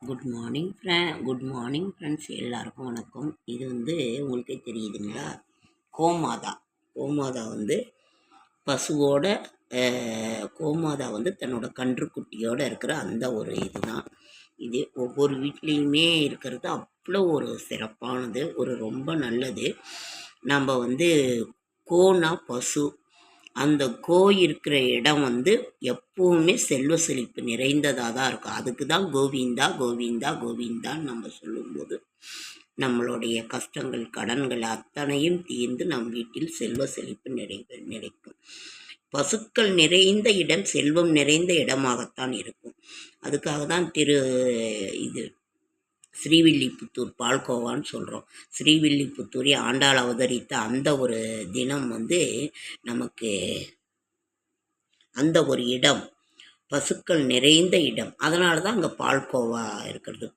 Good morning friends, எல்லாருக்கும் வணக்கம். இது உங்களுக்கே தெரியுதுங்களா, கோமாதா. கோமாதா பசுவோட கோமாதா தன்னோட கன்றுக்குட்டியோடு இருக்கிற அந்த ஒரு இதுதான். இது ஒவ்வொரு வீட்லேயுமே இருக்கிறது அவ்வளோ ஒரு சிறப்பானது, ஒரு ரொம்ப நல்லது. நம்ம கோனா பசு, அந்த கோ இருக்கிற இடம் எப்பவுமே செல்வ செழிப்பு நிறைந்ததாக தான் இருக்கும். அதுக்கு தான் கோவிந்தா கோவிந்தா கோவிந்தான்னு நம்ம சொல்லும்போது நம்மளுடைய கஷ்டங்கள் கடன்கள் அத்தனையும் தீர்ந்து நம் வீட்டில் செல்வ செழிப்பு நிறைக்கும். பசுக்கள் நிறைந்த இடம் செல்வம் நிறைந்த இடமாகத்தான் இருக்கும். அதுக்காக தான் ஸ்ரீவில்லிபுத்தூர் பால்கோவான்னு சொல்கிறோம். ஸ்ரீவில்லிபுத்தூரை ஆண்டாள் அவதரித்த அந்த ஒரு தினம் நமக்கு அந்த ஒரு இடம் பசுக்கள் நிறைந்த இடம். அதனால தான் அங்கே பால்கோவா இருக்கிறது.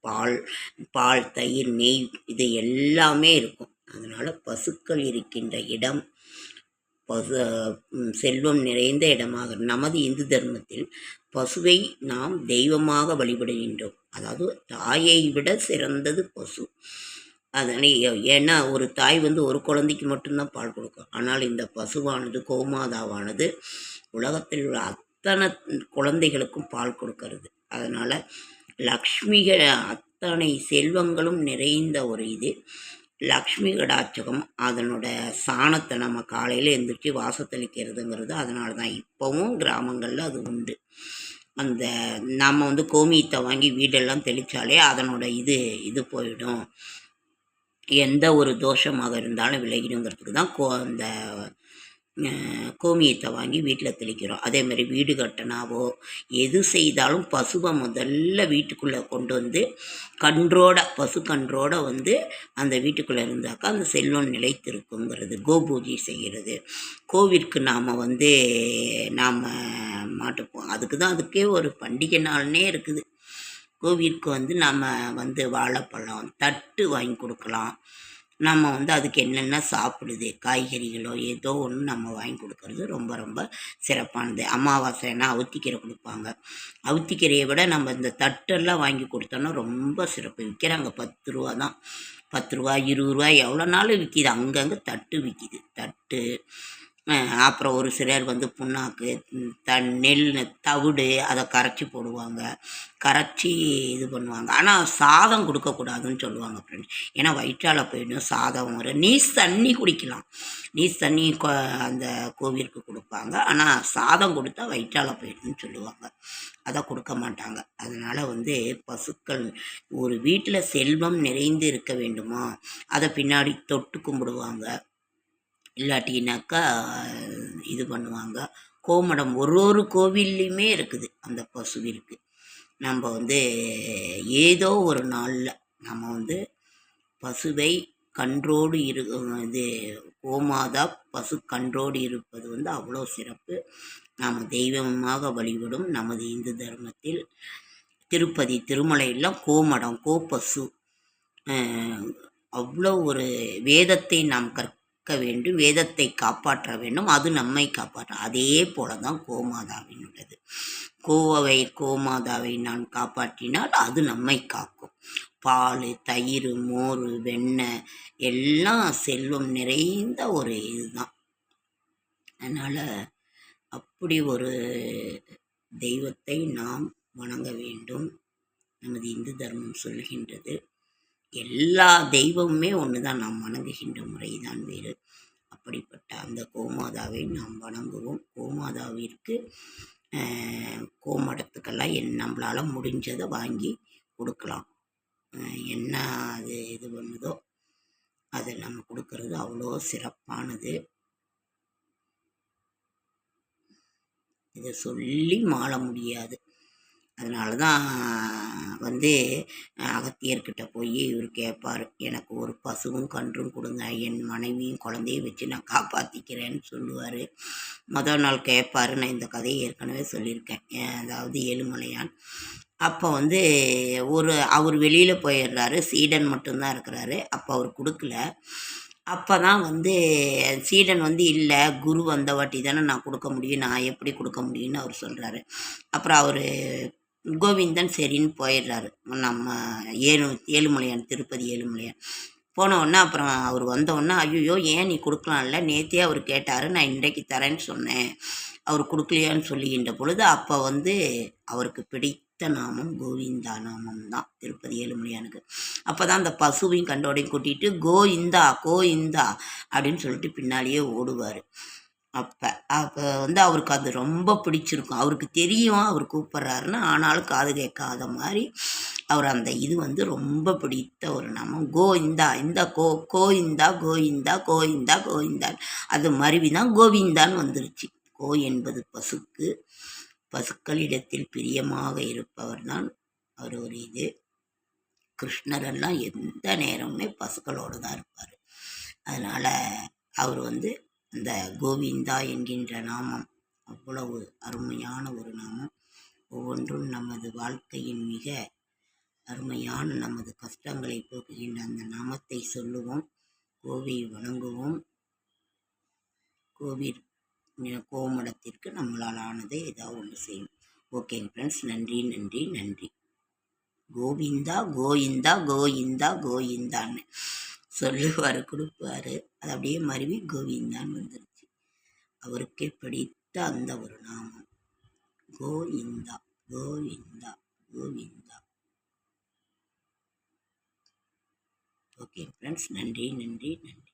பால் தயிர் நெய் இது எல்லாமே இருக்கும். அதனால் பசுக்கள் இருக்கின்ற இடம் செல்வம் நிறைந்த இடமாக. நமது இந்து தர்மத்தில் பசுவை நாம் தெய்வமாக வழிபடுகின்றோம். அதாவது தாயை விட சிறந்தது பசு. அதனை ஏன்னா ஒரு தாய் ஒரு குழந்தைக்கு மட்டும்தான் பால் கொடுக்கும். ஆனால் இந்த பசுவானது கோமாதாவானது உலகத்தில் உள்ள அத்தனை குழந்தைகளுக்கும் பால் கொடுக்கறது. அதனால் லக்ஷ்மிகள் அத்தனை செல்வங்களும் நிறைந்த ஒரு இது லக்ஷ்மி கடாட்சகம். அதனோட சாணத்தை நம்ம காலையில் எழுந்திரிச்சு வாசத்தளிக்கிறதுங்கிறது. அதனால தான் இப்போவும் கிராமங்களில் அது உண்டு. அந்த நம்ம கோமியத்தை வாங்கி வீடெல்லாம் தெளித்தாலே அதனோட இது போயிடும். எந்த ஒரு தோஷமாக இருந்தாலும் விலகிடுங்கிறதுக்கு தான் அந்த கோமியத்தை வாங்கி வீட்டில் தெளிக்கிறோம். அதேமாதிரி வீடு கட்டினாவோ எது செய்தாலும் பசுவை முதல்ல வீட்டுக்குள்ளே கொண்டு பசு கன்றோட அந்த வீட்டுக்குள்ளே இருந்தாக்கா அந்த செல்வம் நிலைத்திருக்குங்கிறது. கோபூஜை செய்கிறது. கோவிலுக்கு நாம் நாம் மாட்டுப்போம். அதுக்கே ஒரு பண்டிகை நாள்னே இருக்குது. கோவிலுக்கு நம்ம வாழைப்பழம் தட்டு வாங்கி கொடுக்கலாம். நம்ம அதுக்கு என்னென்ன சாப்பிடுது காய்கறிகளோ ஏதோ ஒன்று நம்ம வாங்கி கொடுக்கறது ரொம்ப ரொம்ப சிறப்பானது. அமாவாசைன்னா அவுத்திக்கீரை கொடுப்பாங்க. அவுத்திக்கீரையை விட நம்ம இந்த தட்டெல்லாம் வாங்கி கொடுத்தோன்னா ரொம்ப சிறப்பு. விற்கிறாங்க 10 ரூபா தான். 10 ரூபா 20 ரூபா எவ்வளோ நாளும் விற்கிது. அங்கங்கே தட்டு விற்கிது. தட்டு அப்புறம் ஒரு சிலர் புண்ணாக்கு நெல் தவிடு அதை கரைச்சி போடுவாங்க. கரைச்சி இது பண்ணுவாங்க. ஆனால் சாதம் கொடுக்கக்கூடாதுன்னு சொல்லுவாங்க ஃப்ரெண்ட்ஸ். ஏன்னா வயிற்றால் போயிடும். சாதம் நீஸ் தண்ணி குடிக்கலாம். நீஸ் தண்ணி அந்த கோவிலுக்கு கொடுப்பாங்க. ஆனால் சாதம் கொடுத்தா வயிற்றால் போயிடும்னு சொல்லுவாங்க. அதை கொடுக்க மாட்டாங்க. அதனால் பசுக்கள் ஒரு வீட்டில் செல்வம் நிறைந்து இருக்க வேண்டுமா, அதை பின்னாடி தொட்டு கும்பிடுவாங்க. இல்லாட்டினாக்கா இது பண்ணுவாங்க. கோமடம் ஒரு கோவில்லையுமே இருக்குது அந்த பசுவிற்கு. நம்ம ஏதோ ஒரு நாளில் நம்ம பசுவை கன்றோடு கோமாதா பசு கன்றோடு இருப்பது அவ்வளோ சிறப்பு. நாம் தெய்வமாக வழிபடும் நமது இந்து தர்மத்தில் திருப்பதி திருமலையெல்லாம் கோமடம் கோப்பசு அவ்வளோ ஒரு வேதத்தை நாம் வேண்டும். வேதத்தை காப்பாற்ற வேண்டும். அது நம்மை காப்பாற்றும். அதே போல தான் கோமாதாவினுள்ளது. கோமாதாவை நான் காப்பாற்றினால் அது நம்மை காக்கும். பால் தயிர் மோர் வெண்ணெய் எல்லாம் செல்வம் நிறைந்த ஒரு இதுதான். அதனால் அப்படி ஒரு தெய்வத்தை நாம் வணங்க வேண்டும். நமது இந்து தர்மம் சொல்கின்றது. எல்லா தெய்வமுமே ஒன்று தான். நாம் வணங்குகின்ற முறை தான் வேறு. அப்படிப்பட்ட அந்த கோமாதாவை நாம் வணங்குவோம். கோமாதாவிற்கு கோமடத்துக்கெல்லாம் நம்மளால் முடிஞ்சதை வாங்கி கொடுக்கலாம். என்ன அது இது பண்ணுதோ அதை நம்ம கொடுக்கறது அவ்வளோ சிறப்பானது. இதை சொல்லி மாள முடியாது. அதனால தான் அகத்தியர்கிட்ட போய் இவர் கேட்பார், எனக்கு ஒரு பசுவும் கன்றும் கொடுங்க, என் மனைவியும் குழந்தையும் வச்சு நான் காப்பாற்றிக்கிறேன்னு சொல்லுவார். முதல் நாள் கேட்பார். நான் இந்த கதையை ஏற்கனவே சொல்லியிருக்கேன். அதாவது ஏழுமலையான் அப்போ அவர் வெளியில் போயிடுறாரு. சீடன் மட்டும்தான் இருக்கிறாரு. அப்போ அவர் கொடுக்கல. அப்போ தான் சீடன் இல்லை, குரு வந்த வாட்டி தானே நான் கொடுக்க முடியும், நான் எப்படி கொடுக்க முடியும்னு அவர் சொல்கிறாரு. அப்புறம் அவர் கோவிந்தன் சரின்னு போயிடுறாரு. நம்ம ஏழுமலையான், திருப்பதி ஏழுமலையான். போன உடனே அப்புறம் அவர் வந்த உடனே, ஐயோ ஏன் நீ கொடுக்கலாம்ல, நேற்றே அவர் கேட்டார், நான் இன்றைக்கு தரேன்னு சொன்னேன், அவர் கொடுக்கலையான்னு சொல்லுகின்ற பொழுது, அப்போ வந்து அவருக்கு பிடித்த நாமம் கோவிந்தா நாமம் தான் திருப்பதி ஏழுமலையானுக்கு. அப்போ தான் அந்த பசுவையும் கண்டோடையும் கூட்டிகிட்டு கோவிந்தா கோவிந்தா அப்படின்னு சொல்லிட்டு பின்னாலேயே ஓடுவார். அப்போ வந்து அவருக்கு அது ரொம்ப பிடிச்சிருக்கும். அவருக்கு தெரியும் அவர் கூப்பிட்றாருன்னு, ஆனாலும் காது கேட்காத மாதிரி அவர் அந்த இது வந்து ரொம்ப பிடித்த ஒரு நாமம் கோவிந்தா. இந்த கோவிந்தா கோவிந்தா கோவிந்தா கோவிந்தான், அது மருவி தான் கோவிந்தான்னு வந்துருச்சு. கோ என்பது பசுக்கு, பசுக்களிடத்தில் பிரியமாக இருப்பவர் தான் அவர் ஒரு இது. கிருஷ்ணரெல்லாம் எந்த நேரமுமே பசுக்களோடு தான் இருப்பார். அதனால் அவர் வந்து இந்த கோவிந்தா என்கின்ற நாமம் அவ்வளவு அருமையான ஒரு நாமம். ஒவ்வொன்றும் நமது வாழ்க்கையின் மிக அருமையான, நமது கஷ்டங்களை போக்குகின்ற அந்த நாமத்தை சொல்லுவோம். கோவை வணங்குவோம். கோமடத்திற்கு நம்மளால் ஆனதை ஏதாவது ஒன்று செய்யும். ஓகேங்க ஃப்ரெண்ட்ஸ், நன்றி நன்றி நன்றி. கோவிந்தா கோவிந்தா கோவிந்தா கோவிந்தான்னு சொல்லுவார், கொடுப்பார். அது அப்படியே மருவி கோவிந்தான்னு வந்துருச்சு. அவருக்கே பிடித்த அந்த ஒரு நாமம் கோவிந்தா கோவிந்தா கோவிந்தா. ஓகே ஃப்ரெண்ட்ஸ், நன்றி நன்றி நன்றி.